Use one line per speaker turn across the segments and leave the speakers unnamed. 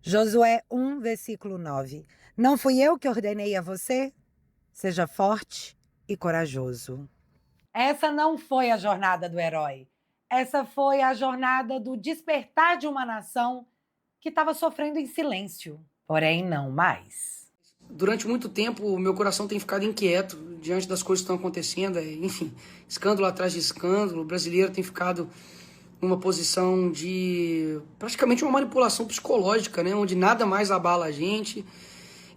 Josué 1, versículo 9. Não fui eu que ordenei a você? Seja forte e corajoso. Essa não foi a jornada do herói. Essa foi a jornada do despertar de uma nação que estava sofrendo em silêncio. Porém, não mais.
Durante muito tempo, o meu coração tem ficado inquieto diante das coisas que estão acontecendo. Enfim, escândalo atrás de escândalo. O brasileiro tem ficado numa posição de praticamente uma manipulação psicológica, né? Onde nada mais abala a gente.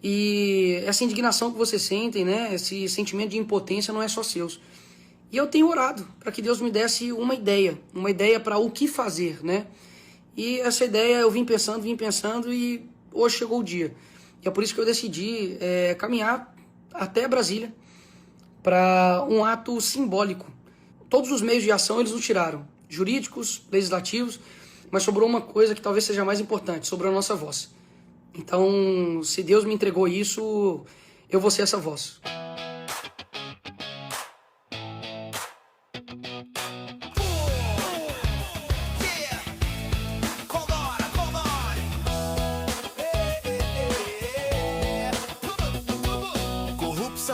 E essa indignação que vocês sentem, né? Esse sentimento de impotência não é só seus. E eu tenho orado para que Deus me desse uma ideia para o que fazer, né? E essa ideia eu vim pensando e hoje chegou o dia. E é por isso que eu decidi caminhar até Brasília para um ato simbólico. Todos os meios de ação eles nos tiraram, jurídicos, legislativos, mas sobrou uma coisa que talvez seja mais importante, sobrou a nossa voz. Então, se Deus me entregou isso, eu vou ser essa voz.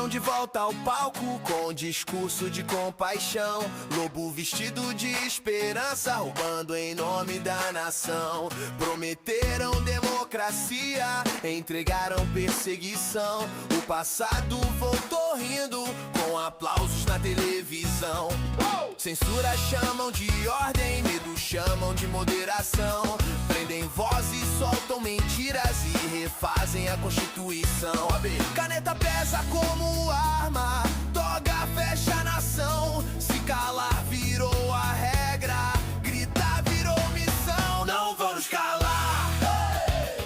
De volta ao palco com discurso de compaixão. Lobo vestido de esperança, roubando em nome da nação. Prometeram democracia, entregaram perseguição. O passado voltou rindo, com aplausos na televisão. Censura chamam de ordem, medo chamam de moderação. Prendem vozes, soltam mentiras e refazem a Constituição. Caneta pesa como arma, toga fecha a nação. Se calar virou a regra, gritar virou missão. Não vão nos calar,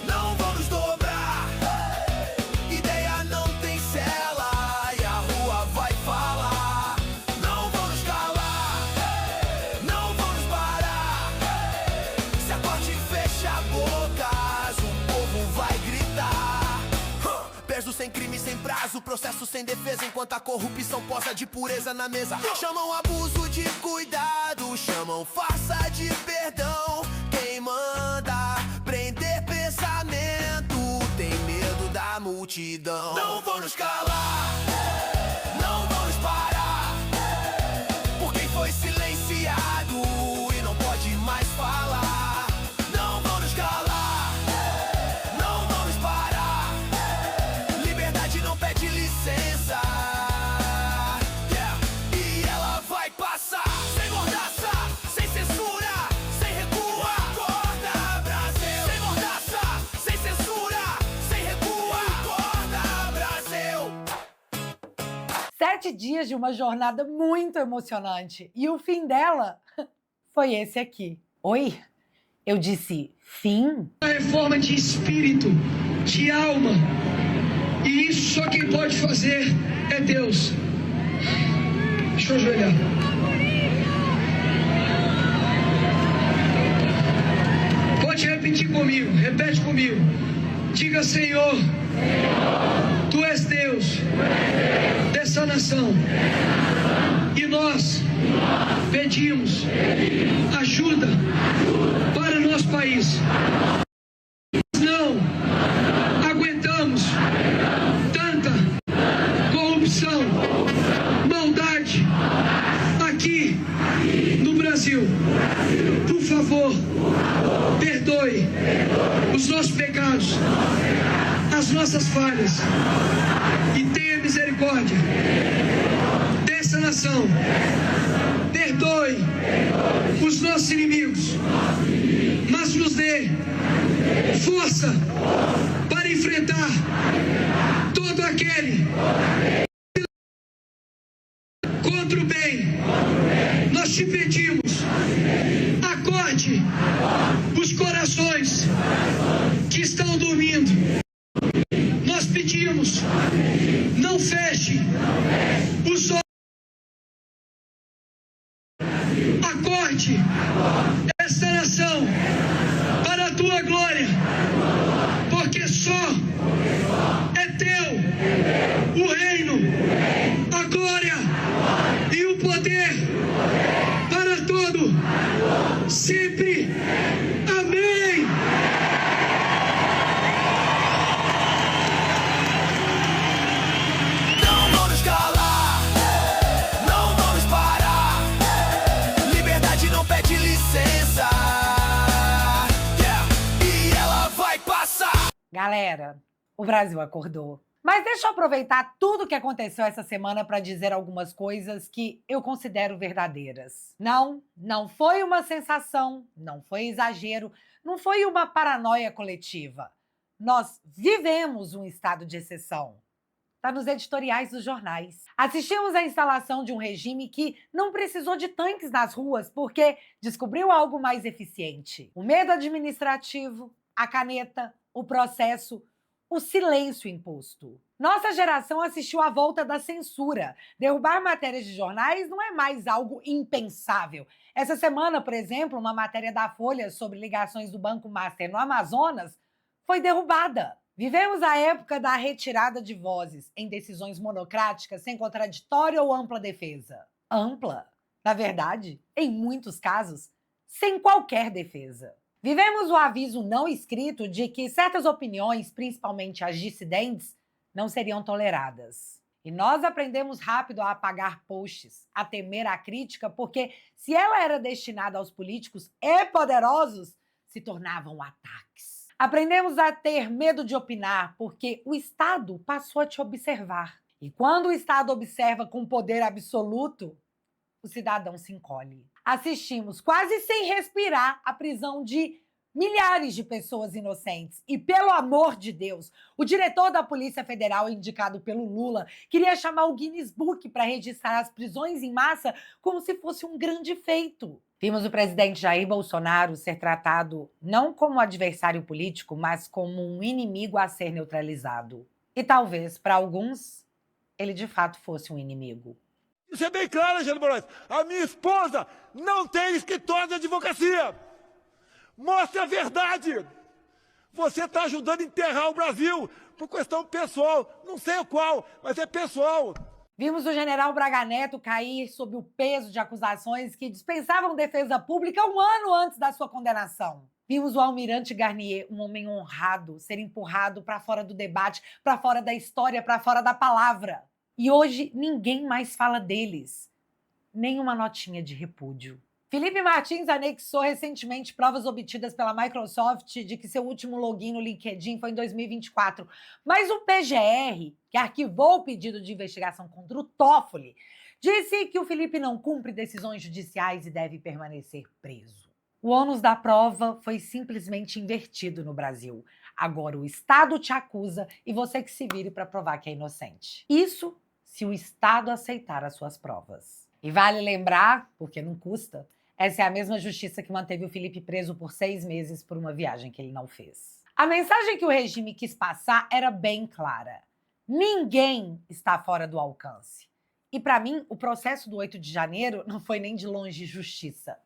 não vão nos dobrar. Ideia não tem cela e a rua vai falar. Não vão nos calar, não vão nos parar. Se a corte fecha bocas, o povo vai gritar. Preso sem crime, sem prazo, processo sem defesa, enquanto a corrupção posa de pureza na mesa. Chamam abuso de cuidado, chamam farsa de perdão. Quem manda prender pensamento tem medo da multidão. Não vão nos calar, não vão nos parar, por quem foi silenciado e não pode mais falar. Não vão nos calar, não vão nos parar. Liberdade não pede licença, e ela vai passar. Sem mordaça, sem censura, sem recua. Acorda, Brasil. Sem mordaça, sem censura, sem recua. Acorda, Brasil.
7 dias de uma jornada muito emocionante. E o fim dela foi esse aqui. Oi? Eu disse fim?
Uma reforma de espírito, de alma. E isso só quem pode fazer é Deus. Deixa eu ajoelhar. Pode repetir comigo, repete comigo. Diga, Senhor, Tu és Deus dessa nação. E nós pedimos ajuda para o nosso país. Não aguentamos tanta corrupção, maldade aqui no Brasil. Por favor, perdoe os nossos pecados, as nossas falhas, e tenha misericórdia dessa nação. Perdoe os nossos inimigos, mas nos dê força para enfrentar todo aquele contra o bem. Nós te pedimos, acorde os corações que estão dormindo. Nós pedimos, não feche os olhos. Acorde esta nação para a tua glória, porque só é teu o reino, a glória e o poder para todo sempre. Amém.
Galera, o Brasil acordou. Mas deixa eu aproveitar tudo que aconteceu essa semana para dizer algumas coisas que eu considero verdadeiras. Não foi uma sensação, não foi exagero, não foi uma paranoia coletiva. Nós vivemos um estado de exceção. Está nos editoriais dos jornais. Assistimos à instalação de um regime que não precisou de tanques nas ruas porque descobriu algo mais eficiente. O medo administrativo, a caneta, o processo, o silêncio imposto. Nossa geração assistiu à volta da censura. Derrubar matérias de jornais não é mais algo impensável. Essa semana, por exemplo, uma matéria da Folha sobre ligações do Banco Master no Amazonas foi derrubada. Vivemos a época da retirada de vozes em decisões monocráticas sem contraditório ou ampla defesa. Ampla, na verdade, em muitos casos, sem qualquer defesa. Vivemos o aviso não escrito de que certas opiniões, principalmente as dissidentes, não seriam toleradas. E nós aprendemos rápido a apagar posts, a temer a crítica, porque se ela era destinada aos políticos e poderosos, se tornavam ataques. Aprendemos a ter medo de opinar, porque o Estado passou a te observar. E quando o Estado observa com poder absoluto, o cidadão se encolhe. Assistimos, quase sem respirar, a prisão de milhares de pessoas inocentes. E, pelo amor de Deus, o diretor da Polícia Federal, indicado pelo Lula, queria chamar o Guinness Book para registrar as prisões em massa como se fosse um grande feito. Vimos o presidente Jair Bolsonaro ser tratado não como adversário político, mas como um inimigo a ser neutralizado. E talvez, para alguns, ele de fato fosse um inimigo.
Isso é bem claro, Alexandre Moraes. A minha esposa não tem escritório de advocacia. Mostre a verdade. Você está ajudando a enterrar o Brasil por questão pessoal. Não sei o qual, mas é pessoal.
Vimos o general Braga Neto cair sob o peso de acusações que dispensavam defesa pública um ano antes da sua condenação. Vimos o almirante Garnier, um homem honrado, ser empurrado para fora do debate, para fora da história, para fora da palavra. E hoje ninguém mais fala deles. Nem uma notinha de repúdio. Felipe Martins anexou recentemente provas obtidas pela Microsoft de que seu último login no LinkedIn foi em 2024. Mas o PGR, que arquivou o pedido de investigação contra o Toffoli, disse que o Felipe não cumpre decisões judiciais e deve permanecer preso. O ônus da prova foi simplesmente invertido no Brasil. Agora o Estado te acusa e você que se vire para provar que é inocente. Isso se o Estado aceitar as suas provas. E vale lembrar, porque não custa, essa é a mesma justiça que manteve o Felipe preso por 6 meses por uma viagem que ele não fez. A mensagem que o regime quis passar era bem clara. Ninguém está fora do alcance. E para mim, o processo do 8 de janeiro não foi nem de longe justiça.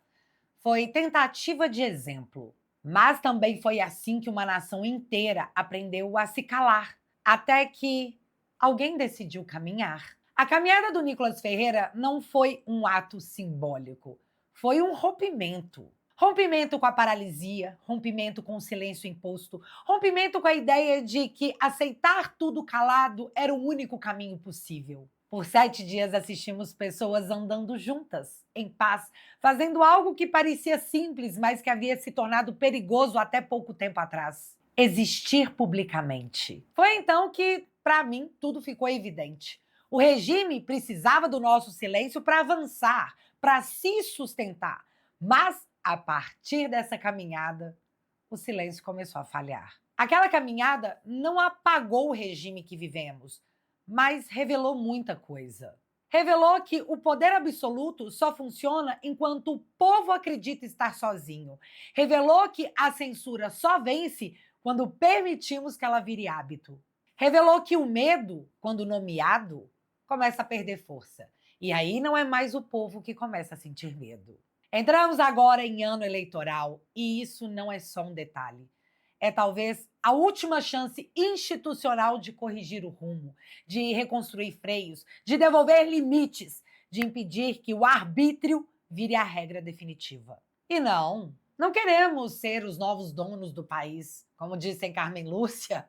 Foi tentativa de exemplo. Mas também foi assim que uma nação inteira aprendeu a se calar. Até que alguém decidiu caminhar. A caminhada do Nicolas Ferreira não foi um ato simbólico. Foi um rompimento. Rompimento com a paralisia, rompimento com o silêncio imposto, rompimento com a ideia de que aceitar tudo calado era o único caminho possível. Por 7 dias assistimos pessoas andando juntas, em paz, fazendo algo que parecia simples, mas que havia se tornado perigoso até pouco tempo atrás. Existir publicamente. Foi então que, para mim, tudo ficou evidente. O regime precisava do nosso silêncio para avançar, para se sustentar. Mas, a partir dessa caminhada, o silêncio começou a falhar. Aquela caminhada não apagou o regime que vivemos, mas revelou muita coisa. Revelou que o poder absoluto só funciona enquanto o povo acredita estar sozinho. Revelou que a censura só vence quando permitimos que ela vire hábito. Revelou que o medo, quando nomeado, começa a perder força. E aí não é mais o povo que começa a sentir medo. Entramos agora em ano eleitoral e isso não é só um detalhe. É talvez a última chance institucional de corrigir o rumo, de reconstruir freios, de devolver limites, de impedir que o arbítrio vire a regra definitiva. E não queremos ser os novos donos do país, como disse em Carmen Lúcia.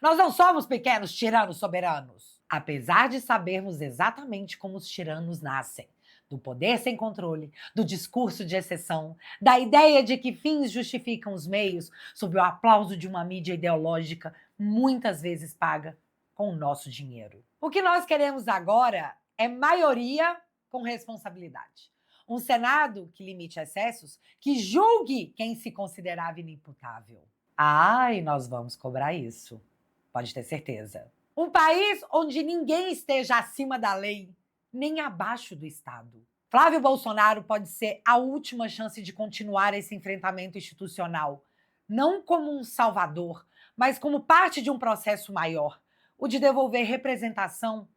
Nós não somos pequenos tiranos soberanos. Apesar de sabermos exatamente como os tiranos nascem, do poder sem controle, do discurso de exceção, da ideia de que fins justificam os meios, sob o aplauso de uma mídia ideológica muitas vezes paga com o nosso dinheiro. O que nós queremos agora é maioria com responsabilidade. Um Senado que limite excessos, que julgue quem se considerava inimputável. E nós vamos cobrar isso. Pode ter certeza. Um país onde ninguém esteja acima da lei, nem abaixo do Estado. Flávio Bolsonaro pode ser a última chance de continuar esse enfrentamento institucional, não como um salvador, mas como parte de um processo maior, o de devolver representação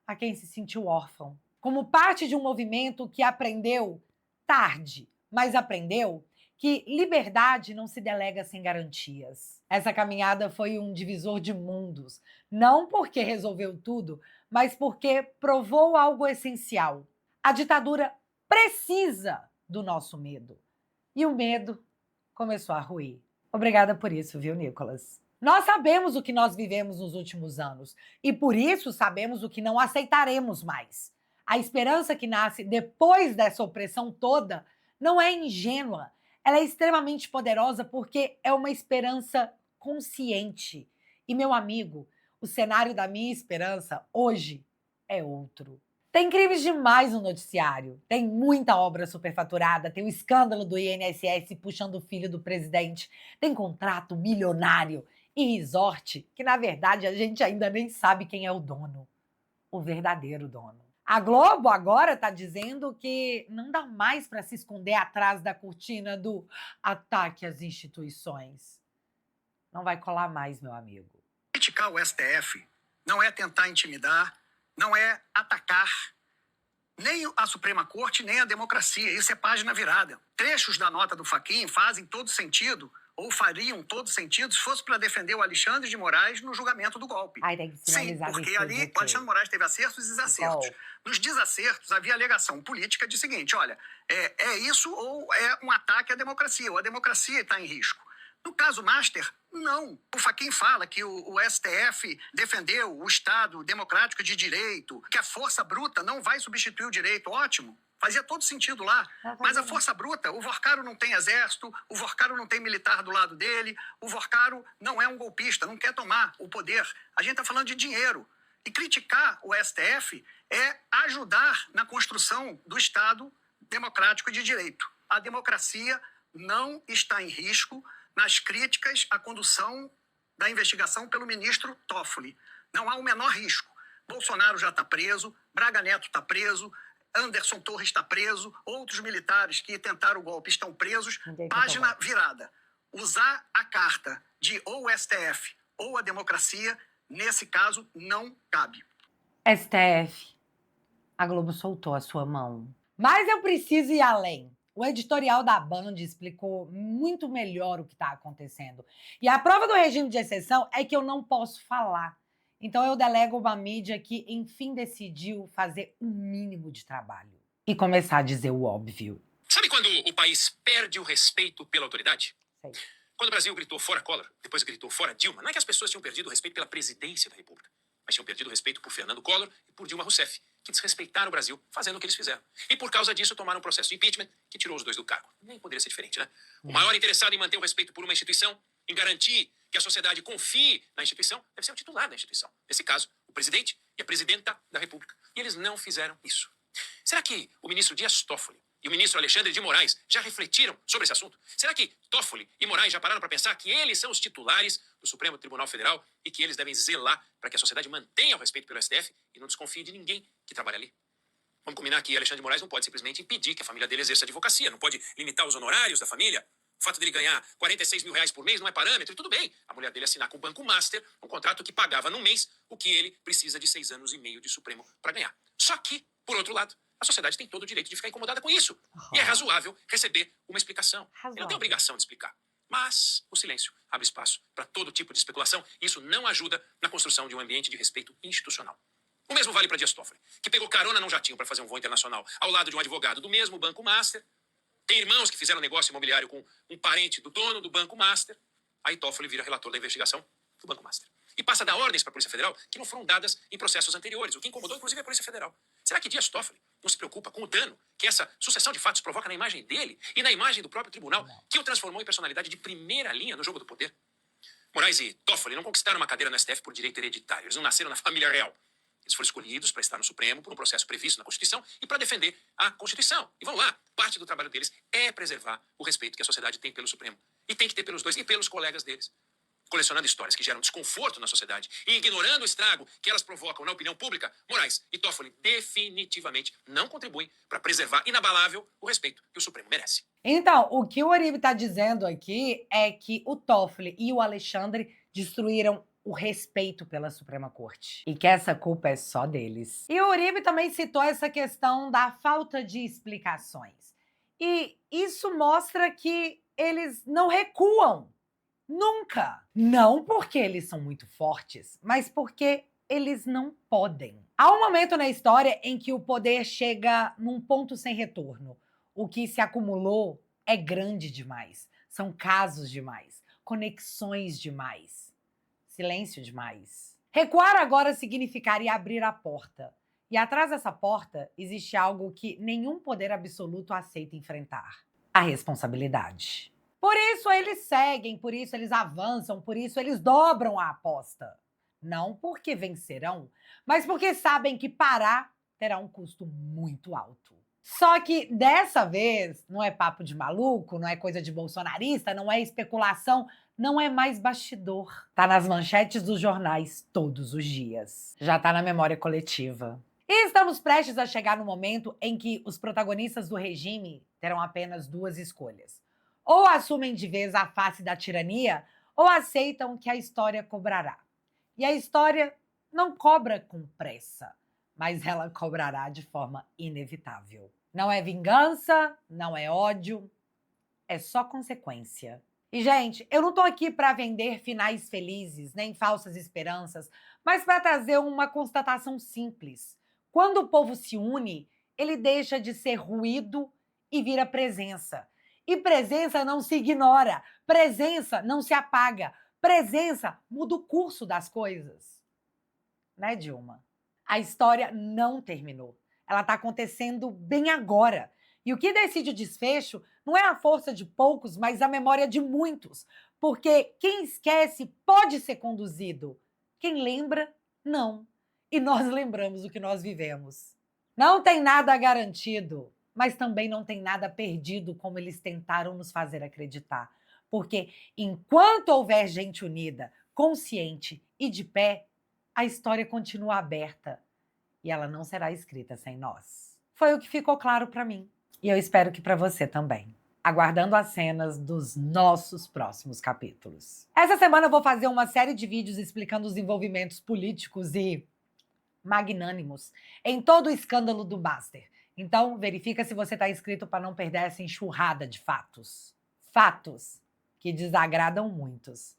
a quem se sentiu órfão. Como parte de um movimento que aprendeu, tarde, mas aprendeu, que liberdade não se delega sem garantias. Essa caminhada foi um divisor de mundos, não porque resolveu tudo, mas porque provou algo essencial. A ditadura precisa do nosso medo. E o medo começou a ruir. Obrigada por isso, viu, Nicolas? Nós sabemos o que nós vivemos nos últimos anos e por isso sabemos o que não aceitaremos mais. A esperança que nasce depois dessa opressão toda não é ingênua, ela é extremamente poderosa porque é uma esperança consciente. E, meu amigo, o cenário da minha esperança hoje é outro. Tem crimes demais no noticiário, tem muita obra superfaturada, tem o escândalo do INSS puxando o filho do presidente, tem contrato milionário e resort que, na verdade, a gente ainda nem sabe quem é o dono, o verdadeiro dono. A Globo agora está dizendo que não dá mais para se esconder atrás da cortina do ataque às instituições. Não vai colar mais, meu amigo.
Criticar o STF não é tentar intimidar, não é atacar nem a Suprema Corte, nem a democracia. Isso é página virada. Trechos da nota do Fachin fazem todo sentido, ou fariam todo sentido, se fosse para defender o Alexandre de Moraes no julgamento do golpe.
Tem que
Sim, porque ali o Alexandre de Moraes teve acertos e desacertos. Nos desacertos havia alegação política de seguinte, olha, é isso ou é um ataque à democracia, ou a democracia está em risco. No caso Master, não. O Fachin fala que o STF defendeu o Estado democrático de direito, que a força bruta não vai substituir o direito. Ótimo. Fazia todo sentido lá. Mas a força bruta, o Vorcaro não tem exército, o Vorcaro não tem militar do lado dele, o Vorcaro não é um golpista, não quer tomar o poder. A gente está falando de dinheiro. E criticar o STF é ajudar na construção do Estado democrático de direito. A democracia não está em risco nas críticas à condução da investigação pelo ministro Toffoli. Não há o menor risco. Bolsonaro já está preso, Braga Neto está preso, Anderson Torres está preso, outros militares que tentaram o golpe estão presos. Página virada. Usar a carta de ou o STF ou a democracia, nesse caso, não cabe.
STF, a Globo soltou a sua mão. Mas eu preciso ir além. O editorial da Band explicou muito melhor o que está acontecendo. E a prova do regime de exceção é que eu não posso falar. Então eu delego uma mídia que, enfim, decidiu fazer um mínimo de trabalho. E começar a dizer o óbvio.
Sabe quando o país perde o respeito pela autoridade?
Sei.
Quando o Brasil gritou fora Collor, depois gritou fora Dilma, não é que as pessoas tinham perdido o respeito pela presidência da República, mas tinham perdido o respeito por Fernando Collor e por Dilma Rousseff, que desrespeitaram o Brasil fazendo o que eles fizeram. E por causa disso tomaram um processo de impeachment que tirou os dois do cargo. Nem poderia ser diferente, né? O maior interessado em manter o respeito por uma instituição, em garantir que a sociedade confie na instituição, deve ser o titular da instituição. Nesse caso, o presidente e a presidenta da República. E eles não fizeram isso. Será que o ministro Dias Toffoli e o ministro Alexandre de Moraes já refletiram sobre esse assunto? Será que Toffoli e Moraes já pararam para pensar que eles são os titulares do Supremo Tribunal Federal e que eles devem zelar para que a sociedade mantenha o respeito pelo STF e não desconfie de ninguém que trabalha ali? Vamos combinar que Alexandre de Moraes não pode simplesmente impedir que a família dele exerça a advocacia, não pode limitar os honorários da família. O fato dele ganhar 46 mil reais por mês não é parâmetro, e tudo bem. A mulher dele assinar com o Banco Master um contrato que pagava no mês o que ele precisa de 6 anos e meio de Supremo para ganhar. Só que, por outro lado, a sociedade tem todo o direito de ficar incomodada com isso. E é razoável receber uma explicação. Ele não tem obrigação de explicar. Mas o silêncio abre espaço para todo tipo de especulação e isso não ajuda na construção de um ambiente de respeito institucional. O mesmo vale para Dias Toffoli, que pegou carona num jatinho para fazer um voo internacional ao lado de um advogado do mesmo Banco Master. Tem irmãos que fizeram negócio imobiliário com um parente do dono do Banco Master. Aí Toffoli vira relator da investigação do Banco Master. e passa a dar ordens para a Polícia Federal que não foram dadas em processos anteriores, o que incomodou inclusive a Polícia Federal. Será que Dias Toffoli não se preocupa com o dano que essa sucessão de fatos provoca na imagem dele e na imagem do próprio tribunal, que o transformou em personalidade de primeira linha no jogo do poder? Moraes e Toffoli não conquistaram uma cadeira no STF por direito hereditário, eles não nasceram na família real. Eles foram escolhidos para estar no Supremo por um processo previsto na Constituição e para defender a Constituição. E vamos lá, parte do trabalho deles é preservar o respeito que a sociedade tem pelo Supremo. E tem que ter pelos dois e pelos colegas deles. Colecionando histórias que geram desconforto na sociedade e ignorando o estrago que elas provocam na opinião pública, Moraes e Toffoli definitivamente não contribuem para preservar inabalável o respeito que o Supremo merece.
Então, o que o Uribe está dizendo aqui é que o Toffoli e o Alexandre destruíram o respeito pela Suprema Corte e que essa culpa é só deles. E o Uribe também citou essa questão da falta de explicações. E isso mostra que eles não recuam. Nunca! Não porque eles são muito fortes, mas porque eles não podem. Há um momento na história em que o poder chega num ponto sem retorno. O que se acumulou é grande demais. São casos demais, conexões demais, silêncio demais. Recuar agora significaria abrir a porta. E atrás dessa porta existe algo que nenhum poder absoluto aceita enfrentar: a responsabilidade. Por isso eles seguem, por isso eles avançam, por isso eles dobram a aposta. Não porque vencerão, mas porque sabem que parar terá um custo muito alto. Só que dessa vez não é papo de maluco, não é coisa de bolsonarista, não é especulação, não é mais bastidor. Tá nas manchetes dos jornais todos os dias. Já tá na memória coletiva. E estamos prestes a chegar no momento em que os protagonistas do regime terão apenas duas escolhas. Ou assumem de vez a face da tirania, ou aceitam que a história cobrará. E a história não cobra com pressa, mas ela cobrará de forma inevitável. Não é vingança, não é ódio, é só consequência. E, gente, eu não tô aqui para vender finais felizes, nem falsas esperanças, mas para trazer uma constatação simples. Quando o povo se une, ele deixa de ser ruído e vira presença. E presença não se ignora, presença não se apaga, presença muda o curso das coisas. Né, Dilma? A história não terminou. Ela está acontecendo bem agora. E o que decide o desfecho não é a força de poucos, mas a memória de muitos. Porque quem esquece pode ser conduzido. Quem lembra, não. E nós lembramos o que nós vivemos. Não tem nada garantido, mas também não tem nada perdido, como eles tentaram nos fazer acreditar. Porque enquanto houver gente unida, consciente e de pé, a história continua aberta. E ela não será escrita sem nós. Foi o que ficou claro para mim. E eu espero que para você também. Aguardando as cenas dos nossos próximos capítulos. Essa semana eu vou fazer uma série de vídeos explicando os envolvimentos políticos e magnânimos em todo o escândalo do Baster. Então, verifica se você está inscrito para não perder essa enxurrada de fatos. Fatos que desagradam muitos,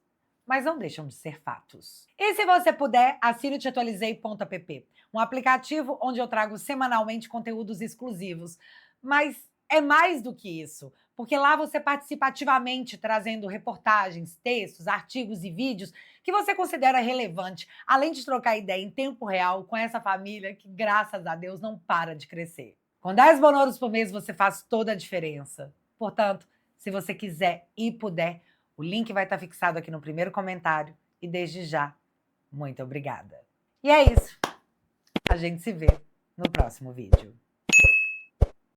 mas não deixam de ser fatos. E se você puder, assine o teatualizei.app, um aplicativo onde eu trago semanalmente conteúdos exclusivos. Mas é mais do que isso, porque lá você participa ativamente trazendo reportagens, textos, artigos e vídeos que você considera relevante, além de trocar ideia em tempo real com essa família que, graças a Deus, não para de crescer. Com 10 bonoros por mês você faz toda a diferença. Portanto, se você quiser e puder, o link vai estar fixado aqui no primeiro comentário. E desde já, muito obrigada. E é isso. A gente se vê no próximo vídeo.